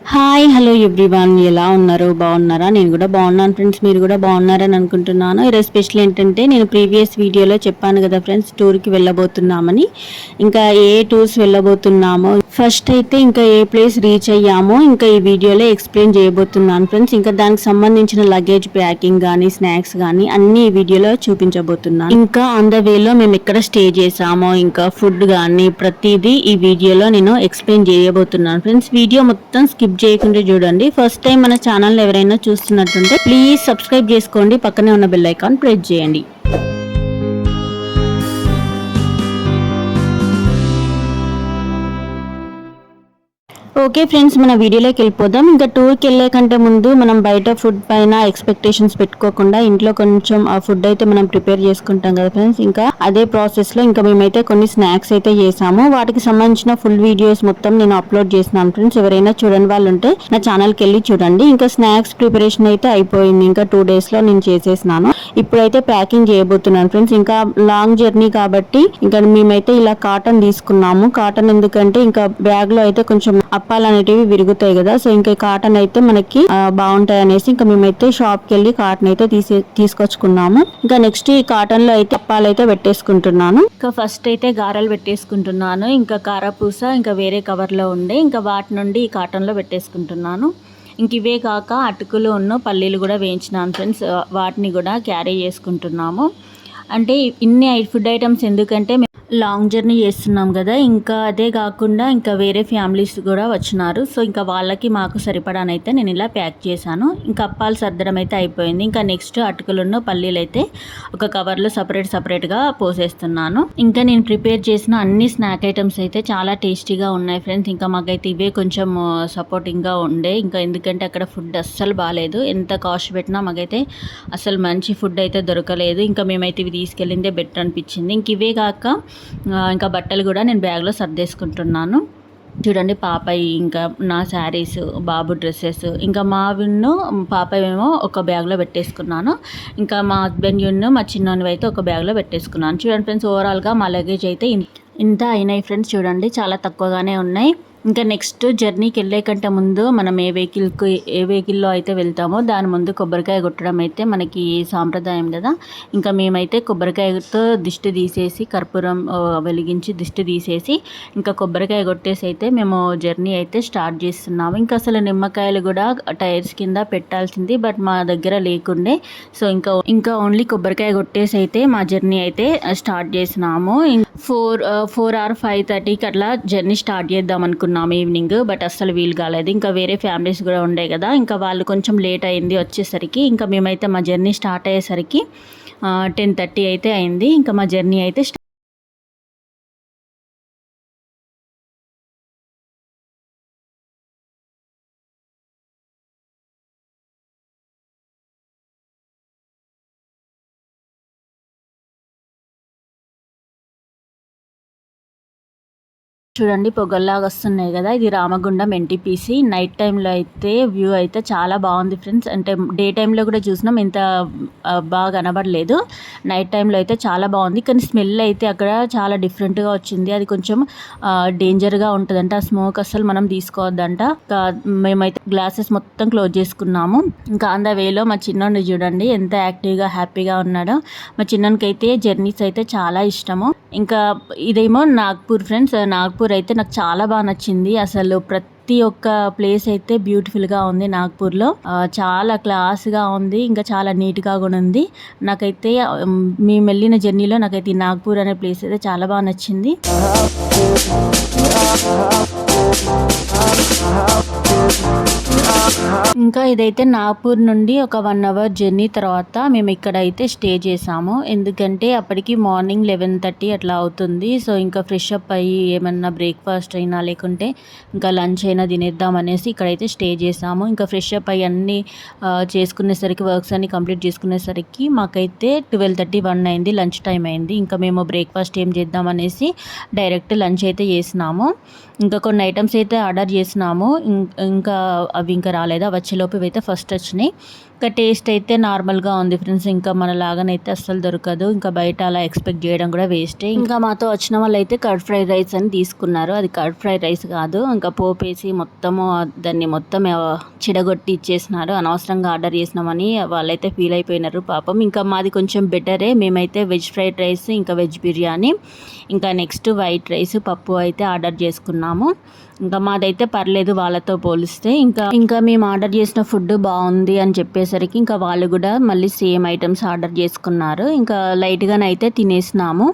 Hi hello everyone, ఎలా ఉన్నారు? బాగున్నారా? నేను కూడా బాగున్నాను ఫ్రెండ్స్. మీరు కూడా బాగున్నారని అనుకుంటున్నాను. ఈరోజు స్పెషల్ ఏంటంటే, నేను ప్రీవియస్ వీడియోలో చెప్పాను కదా ఫ్రెండ్స్, టూర్కి వెళ్ళబోతున్నామని. ఇంకా ఏ టూర్స్ వెళ్ళబోతున్నామో, ఫస్ట్ అయితే ఇంకా ఏ ప్లేస్ రీచ్ అయ్యామో ఇంకా ఈ వీడియోలో ఎక్స్ప్లెయిన్ చేయబోతున్నాను ఫ్రెండ్స్. ఇంకా దానికి సంబంధించిన లగేజ్ ప్యాకింగ్ కానీ స్నాక్స్ కానీ అన్ని ఈ వీడియోలో చూపించబోతున్నాను. ఇంకా ఆన్ ద వేలో మేము ఎక్కడ స్టే చేసామో, ఇంకా ఫుడ్ కానీ ప్రతిదీ ఈ వీడియోలో నేను ఎక్స్ప్లెయిన్ చేయబోతున్నాను ఫ్రెండ్స్. వీడియో మొత్తం స్కిప్ చేయకుండా చూడండి. ఫస్ట్ టైం మన ఛానల్ ఎవరైనా చూస్తున్నట్టుంటే ప్లీజ్ సబ్స్క్రైబ్ చేసుకోండి, పక్కనే ఉన్న బెల్ ఐకాన్ ప్రెస్ చేయండి. ఓకే ఫ్రెండ్స్, మన వీడియోలోకి వెళ్ళిపోదాం. ఇంకా టూర్కి వెళ్ళే కంటే ముందు మనం బయట ఫుడ్ పైన ఎక్స్పెక్టేషన్స్ పెట్టుకోకుండా ఇంట్లో కొంచెం ఆ ఫుడ్ అయితే మనం ప్రిపేర్ చేసుకుంటాం కదా ఫ్రెండ్స్. ఇంకా అదే ప్రాసెస్లో ఇంకా మేమైతే కొన్ని స్నాక్స్ అయితే చేసాము. వాటికి సంబంధించిన ఫుల్ వీడియోస్ మొత్తం నేను అప్లోడ్ చేసినాను ఫ్రెండ్స్. ఎవరైనా చూడని వాళ్ళు ఉంటే నా ఛానల్కి వెళ్ళి చూడండి. ఇంకా స్నాక్స్ ప్రిపరేషన్ అయితే అయిపోయింది. ఇంకా 2 డేస్లో నేను చేసేసినాను. ఇప్పుడైతే ప్యాకింగ్ చేయబోతున్నాను ఫ్రెండ్స్. ఇంకా లాంగ్ జర్నీ కాబట్టి ఇంకా మేమైతే ఇలా కాటన్ తీసుకున్నాము. కాటన్ ఎందుకంటే ఇంకా బ్యాగ్లో అయితే కొంచెం అప్పాలు అనేటివి విరుగుతాయి కదా, సో ఇంకా కాటన్ అయితే మనకి బాగుంటాయి అనేసి ఇంకా మేమైతే షాప్కి వెళ్ళి కాటన్ అయితే తీసుకొచ్చుకున్నాము. ఇంకా నెక్స్ట్ ఈ కాటన్ లో అయితే అప్పాలు అయితే పెట్టేసుకుంటున్నాను. ఇంకా ఫస్ట్ అయితే గారెలు పెట్టేసుకుంటున్నాను. ఇంకా కారపూస ఇంకా వేరే కవర్ లో ఉండే ఇంకా వాటి నుండి ఈ కాటన్ లో పెట్టేసుకుంటున్నాను. ఇంక ఇవే కాక అటుకులు పల్లీలు కూడా వేయించినాను ఫ్రెండ్స్. వాటిని కూడా క్యారీ చేసుకుంటున్నాము. అంటే ఇన్ని ఫుడ్ ఐటమ్స్ ఎందుకంటే లాంగ్ జర్నీ చేస్తున్నాం కదా, ఇంకా అదే కాకుండా ఇంకా వేరే ఫ్యామిలీస్ కూడా వచ్చినారు. సో ఇంకా వాళ్ళకి మాకు సరిపడానైతే నేను ఇలా ప్యాక్ చేశాను. ఇంకా అప్పాలు సర్దడం అయితే అయిపోయింది. ఇంకా నెక్స్ట్ అటుకులను పల్లీలు అయితే ఒక కవర్లో సపరేట్గా పోసేస్తున్నాను. ఇంకా నేను ప్రిపేర్ చేసిన అన్ని స్నాక్ ఐటమ్స్ అయితే చాలా టేస్టీగా ఉన్నాయి ఫ్రెండ్స్. ఇంకా మాకైతే ఇవే కొంచెం సపోర్టింగ్గా ఉండే. ఇంకా ఎందుకంటే అక్కడ ఫుడ్ అస్సలు బాగాలేదు. ఎంత కాస్ట్ పెట్టినా మాకైతే అసలు మంచి ఫుడ్ అయితే దొరకలేదు. ఇంకా మేమైతే ఇవి తీసుకెళ్ళిందే బెటర్ అనిపించింది. ఇంక ఇవే కాక ఇంకా బట్టలు కూడా నేను బ్యాగ్లో సర్దేసుకుంటున్నాను. చూడండి, పాపయ్య ఇంకా నా శారీస్, బాబు డ్రెస్సెస్, ఇంకా మా విన్ను పాపయ్య ఏమో ఒక బ్యాగ్లో పెట్టేసుకున్నాను. ఇంకా మా హస్బెండ్ మా చిన్నవి అయితే ఒక బ్యాగ్లో పెట్టేసుకున్నాను. చూడండి ఫ్రెండ్స్, ఓవరాల్గా మా లగేజ్ అయితే ఇంత అయినాయి ఫ్రెండ్స్. చూడండి, చాలా తక్కువగానే ఉన్నాయి. ఇంకా నెక్స్ట్ జర్నీకి వెళ్ళే కంటే ముందు మనం ఏ వెహికల్లో అయితే వెళ్తామో దాని ముందు కొబ్బరికాయ కొట్టడం అయితే మనకి సాంప్రదాయం కదా. ఇంకా మేమైతే కొబ్బరికాయతో దిష్టి తీసేసి, కర్పూరం వెలిగించి దిష్టి తీసేసి ఇంకా కొబ్బరికాయ కొట్టేసి అయితే మేము జర్నీ అయితే స్టార్ట్ చేస్తున్నాము. ఇంకా అసలు నిమ్మకాయలు కూడా టైర్స్ కింద పెట్టాల్సింది, బట్ మా దగ్గర లేకుండే. సో ఇంకా ఓన్లీ కొబ్బరికాయ కొట్టేసి అయితే మా జర్నీ అయితే స్టార్ట్ చేసినాము. 4 or 5:30కి అట్లా జర్నీ స్టార్ట్ చేద్దాం అనుకున్నాము ఈవినింగ్, బట్ అస్సలు వీలు కాలేదు. ఇంకా వేరే ఫ్యామిలీస్ కూడా ఉండే కదా, ఇంకా వాళ్ళు కొంచెం లేట్ అయింది వచ్చేసరికి. ఇంకా మేమైతే మా జర్నీ స్టార్ట్ అయ్యేసరికి 10:30 అయితే అయింది. ఇంకా మా జర్నీ అయితే చూడండి, పొగల్లాగా వస్తున్నాయి కదా, ఇది రామగుండం ఎన్టీపీసీ. నైట్ టైంలో అయితే వ్యూ అయితే చాలా బాగుంది ఫ్రెండ్స్. అంటే డే టైంలో కూడా చూసినాం, ఇంత బాగా కనబడలేదు. నైట్ టైంలో అయితే చాలా బాగుంది. కానీ స్మెల్ అయితే అక్కడ చాలా డిఫరెంట్గా వచ్చింది. అది కొంచెం డేంజర్గా ఉంటుందంట. ఆ స్మోక్ అస్సలు మనం తీసుకోవద్దంట. మేమైతే గ్లాసెస్ మొత్తం క్లోజ్ చేసుకున్నాము. ఇంకా ఆన్ ద వేలో మా చిన్నోడిని చూడండి ఎంత యాక్టివ్గా హ్యాపీగా ఉన్నాడో. మా చిన్నోనికి అయితే జర్నీస్ అయితే చాలా ఇష్టము. ఇంకా ఇదేమో నాగ్పూర్ ఫ్రెండ్స్. నాగ్పూర్ అయితే నాకు చాలా బాగా నచ్చింది. అసలు ప్రతి ఒక్క ప్లేస్ అయితే బ్యూటిఫుల్గా ఉంది నాగ్పూర్లో. చాలా క్లాస్గా ఉంది, ఇంకా చాలా నీట్గా కూడా ఉంది. నాకైతే మేము వెళ్ళిన జర్నీలో నాకైతే ఈ నాగ్పూర్ అనే ప్లేస్ అయితే చాలా బాగా నచ్చింది. ఇంకా ఇదైతే నాగ్పూర్ నుండి ఒక 1 hour జర్నీ తర్వాత మేము ఇక్కడైతే స్టే చేసాము. ఎందుకంటే అప్పటికి మార్నింగ్ 11:30 అట్లా అవుతుంది. సో ఇంకా ఫ్రెష్ అప్ అయ్యి ఏమన్నా బ్రేక్ఫాస్ట్ అయినా లేకుంటే ఇంకా లంచ్ అయినా తినేద్దాం అనేసి ఇక్కడైతే స్టే చేసాము. ఇంకా ఫ్రెష్ అప్ అయ్యి అన్నీ చేసుకునేసరికి, వర్క్స్ అన్నీ కంప్లీట్ చేసుకునేసరికి మాకైతే 12:30-1 అయింది. లంచ్ టైం అయింది. ఇంకా మేము బ్రేక్ఫాస్ట్ ఏం చేద్దాం అనేసి డైరెక్ట్ లంచ్ అయితే చేసినాము. ఇంకా కొన్ని ఐటమ్స్ అయితే ఆర్డర్ చేసినాము. ఇంకా అవి ఇంకా రాలేదు, అవి వచ్చేలోపు ఇవైతే ఫస్ట్ వచ్చినాయి. ఇంకా టేస్ట్ అయితే నార్మల్గా ఉంది ఫ్రెండ్స్. ఇంకా మన లాగానైతే అస్సలు దొరకదు. ఇంకా బయట అలా ఎక్స్పెక్ట్ చేయడం కూడా వేస్టే. ఇంకా మాతో వచ్చిన వాళ్ళు అయితే కర్డ్ ఫ్రైడ్ రైస్ అని తీసుకున్నారు. అది కర్డ్ ఫ్రైడ్ రైస్ కాదు, ఇంకా పోపేసి మొత్తము దాన్ని మొత్తం చిడగొట్టి ఇచ్చేసినారు. అనవసరంగా ఆర్డర్ చేసినామని వాళ్ళైతే ఫీల్ అయిపోయినారు పాపం. ఇంకా మాది కొంచెం బెటరే. మేమైతే వెజ్ ఫ్రైడ్ రైస్, ఇంకా వెజ్ బిర్యానీ, ఇంకా నెక్స్ట్ వైట్ రైస్, పప్పు అయితే ఆర్డర్ చేసుకున్నాము. ఇంకా మాదైతే పర్లేదు వాళ్ళతో పోలిస్తే. ఇంకా మేము ఆర్డర్ చేసిన ఫుడ్ బాగుంది అని చెప్పేసరికి ఇంకా వాళ్ళు కూడా మళ్ళీ సేమ్ ఐటమ్స్ ఆర్డర్ చేసుకున్నారు. ఇంకా లైట్గానైతే తినేసినాము.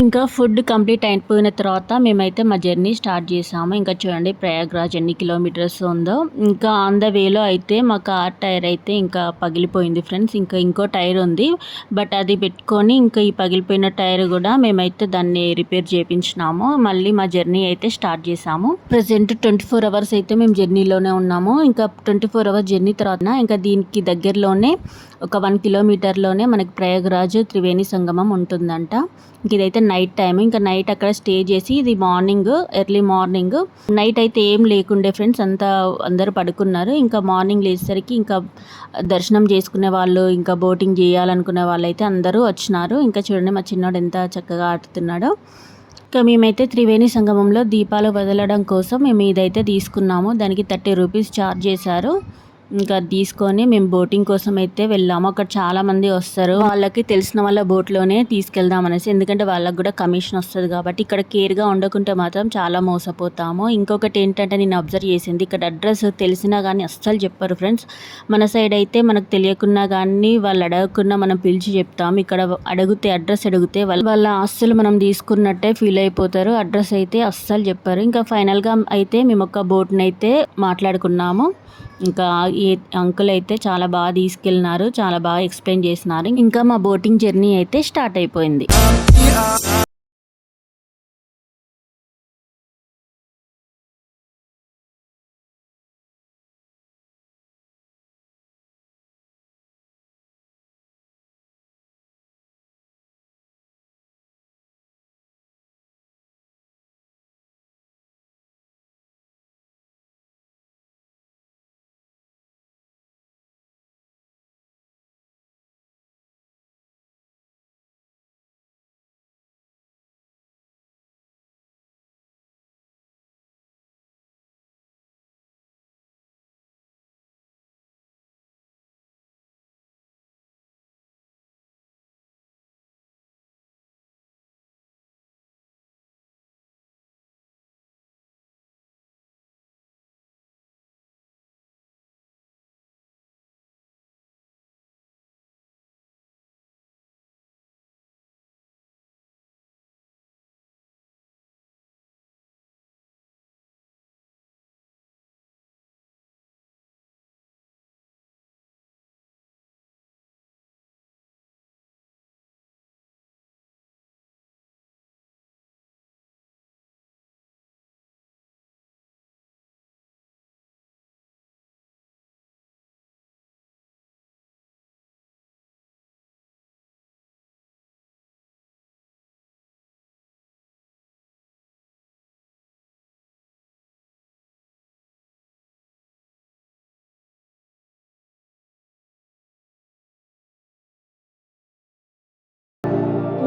ఇంకా ఫుడ్ కంప్లీట్ అయిపోయిన తర్వాత మేమైతే మా జర్నీ స్టార్ట్ చేసాము. ఇంకా చూడండి ప్రయాగ్రాజ్ ఎన్ని కిలోమీటర్స్ ఉందో. ఇంకా ఆన్ ద వేలో అయితే మా కార్ టైర్ అయితే ఇంకా పగిలిపోయింది ఫ్రెండ్స్. ఇంకా ఇంకో టైర్ ఉంది, బట్ అది పెట్టుకొని ఇంకా ఈ పగిలిపోయిన టైర్ కూడా మేమైతే దాన్ని రిపేర్ చేయించినాము. మళ్ళీ మా జర్నీ అయితే స్టార్ట్ చేసాము. ప్రజెంట్ 24 అవర్స్ అయితే మేము జర్నీలోనే ఉన్నాము. ఇంకా 24 అవర్స్ జర్నీ తర్వాత ఇంకా దీనికి దగ్గరలోనే ఒక 1 కిలోమీటర్లోనే మనకి ప్రయాగ్రాజ్ త్రివేణి సంగమం ఉంటుందంట. ఇంక ఇదైతే నైట్ టైం. ఇంకా నైట్ అక్కడ స్టే చేసి ఇది మార్నింగ్, ఎర్లీ మార్నింగ్ నైట్ అయితే ఏం లేకుండే ఫ్రెండ్స్, అందరూ పడుకున్నారు. ఇంకా మార్నింగ్ లేచేసరికి ఇంకా దర్శనం చేసుకునే వాళ్ళు, ఇంకా బోటింగ్ చేయాలనుకునే వాళ్ళు అయితే అందరూ వచ్చినారు. ఇంకా చూడండి మా చిన్నోడు ఎంత చక్కగా ఆడుతున్నాడో. ఇంకా మేమైతే త్రివేణి సంగమంలో దీపాలు వదలడం కోసం మేము ఇదైతే తీసుకున్నాము. దానికి 30 రూపీస్ ఛార్జ్ చేశారు. ఇంకా తీసుకొని మేము బోటింగ్ కోసం అయితే వెళ్ళాము. అక్కడ చాలామంది వస్తారు, వాళ్ళకి తెలిసిన వాళ్ళ బోట్లోనే తీసుకెళ్దాం అనేసి, ఎందుకంటే వాళ్ళకి కూడా కమిషన్ వస్తుంది కాబట్టి. ఇక్కడ కేర్గా ఉండకుంటే మాత్రం చాలా మోసపోతాము. ఇంకొకటి ఏంటంటే నేను అబ్జర్వ్ చేసింది, ఇక్కడ అడ్రస్ తెలిసినా కానీ అస్సలు చెప్పరు ఫ్రెండ్స్. మన సైడ్ అయితే మనకు తెలియకున్నా కానీ వాళ్ళు అడగకుండా మనం పిలిచి చెప్తాము. ఇక్కడ అడ్రస్ అడిగితే వాళ్ళ ఆస్తులు మనం తీసుకున్నట్టే ఫీల్ అయిపోతారు. అడ్రస్ అయితే అస్సలు చెప్పరు. ఇంకా ఫైనల్గా అయితే మేము ఒక బోట్ని అయితే మాట్లాడుకున్నాము. ఇంకా ఈ అంకుల్ అయితే చాలా బాగా తీసుకెళ్ళినారు, చాలా బాగా ఎక్స్ప్లెయిన్ చేసినారు. ఇంకా మా బోటింగ్ జర్నీ అయితే స్టార్ట్ అయిపోయింది.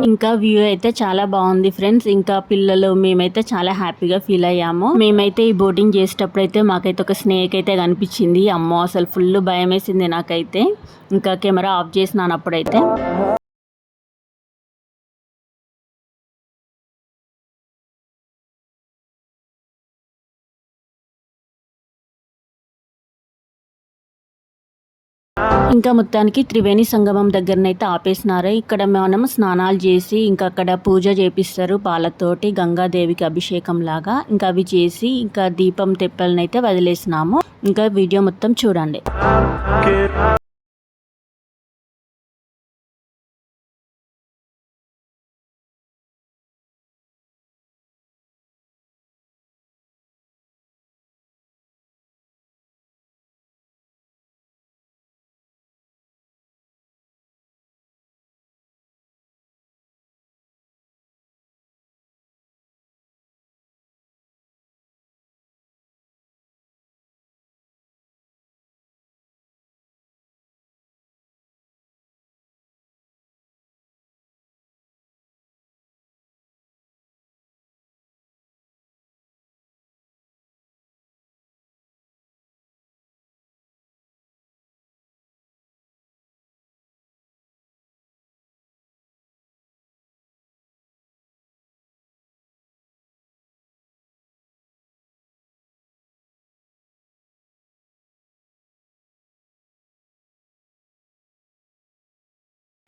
ఇంకా వ్యూ అయితే చాలా బాగుంది ఫ్రెండ్స్. ఇంకా పిల్లలు మేమైతే చాలా హ్యాపీగా ఫీల్ అయ్యాము. మేమైతే ఈ బోటింగ్ చేసేటప్పుడు అయితే మాకైతే ఒక స్నేక్ అయితే కనిపించింది. అమ్మో అసలు ఫుల్ భయం వేసింది నాకైతే. ఇంకా కెమెరా ఆఫ్ చేసినాను అప్పుడైతే. ఇంకా మొత్తానికి త్రివేణి సంగమం దగ్గరనైతే ఆపేసినారు. ఇక్కడ మనం స్నానాలు చేసి ఇంకా అక్కడ పూజ చేపిస్తారు పాలతోటి, గంగాదేవికి అభిషేకం లాగా. ఇంకా అవి చేసి ఇంకా దీపం తెప్పలనైతే వదిలేసినాము. ఇంకా వీడియో మొత్తం చూడండి.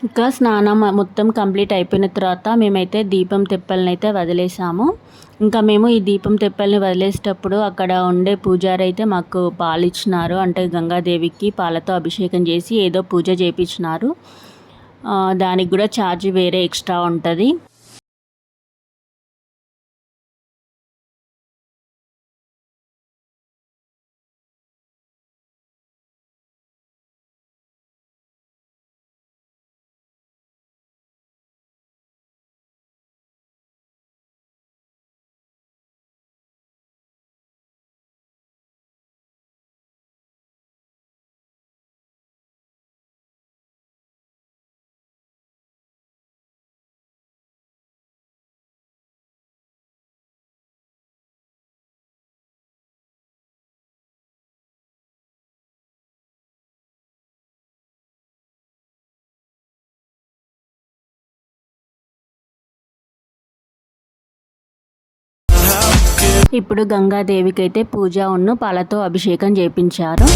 ఇంకా స్నానం మొత్తం కంప్లీట్ అయిపోయిన తర్వాత మేమైతే దీపం తెప్పల్ని అయితే వదిలేసాము. ఇంకా మేము ఈ దీపం తెప్పల్ని వదిలేసేటప్పుడు అక్కడ ఉండే పూజారి అయితే మాకు పాలు ఇచ్చినారు. అంటే గంగాదేవికి పాలతో అభిషేకం చేసి ఏదో పూజ చేయించినారు. దానికి కూడా ఛార్జ్ వేరే ఎక్స్ట్రా ఉంటుంది. ఇప్పుడు గంగాదేవికి అయితే పూజ పాలతో అభిషేకం చేయించారు.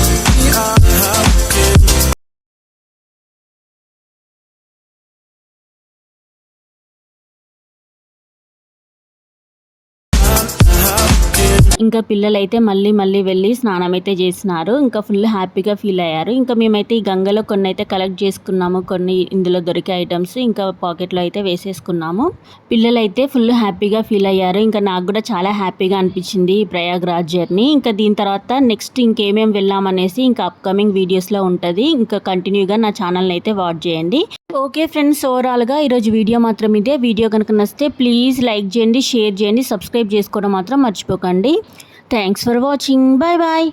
ఇంకా పిల్లలైతే మళ్ళీ వెళ్ళి స్నానం అయితే చేసినారు. ఇంకా ఫుల్ హ్యాపీగా ఫీల్ అయ్యారు. ఇంకా మేమైతే ఈ గంగలో కొన్ని అయితే కలెక్ట్ చేసుకున్నాము. కొన్ని ఇందులో దొరికే ఐటమ్స్ ఇంకా పాకెట్లో అయితే వేసేసుకున్నాము. పిల్లలైతే ఫుల్ హ్యాపీగా ఫీల్ అయ్యారు. ఇంకా నాకు కూడా చాలా హ్యాపీగా అనిపించింది ఈ ప్రయాగ్రాజ్ జర్నీ. ఇంకా దీని తర్వాత నెక్స్ట్ ఇంకేమేమి వెళ్ళామనేసి ఇంకా అప్కమింగ్ వీడియోస్లో ఉంటుంది. ఇంకా కంటిన్యూగా నా ఛానల్ని అయితే వాచ్ చేయండి. ఓకే ఫ్రెండ్స్, ఓవరాల్గా ఈరోజు వీడియో మాత్రం ఇదే. వీడియో కనుక నచ్చితే ప్లీజ్ లైక్ చేయండి, షేర్ చేయండి, సబ్స్క్రైబ్ చేసుకోవడం మాత్రం మర్చిపోకండి. Thanks for watching. Bye bye.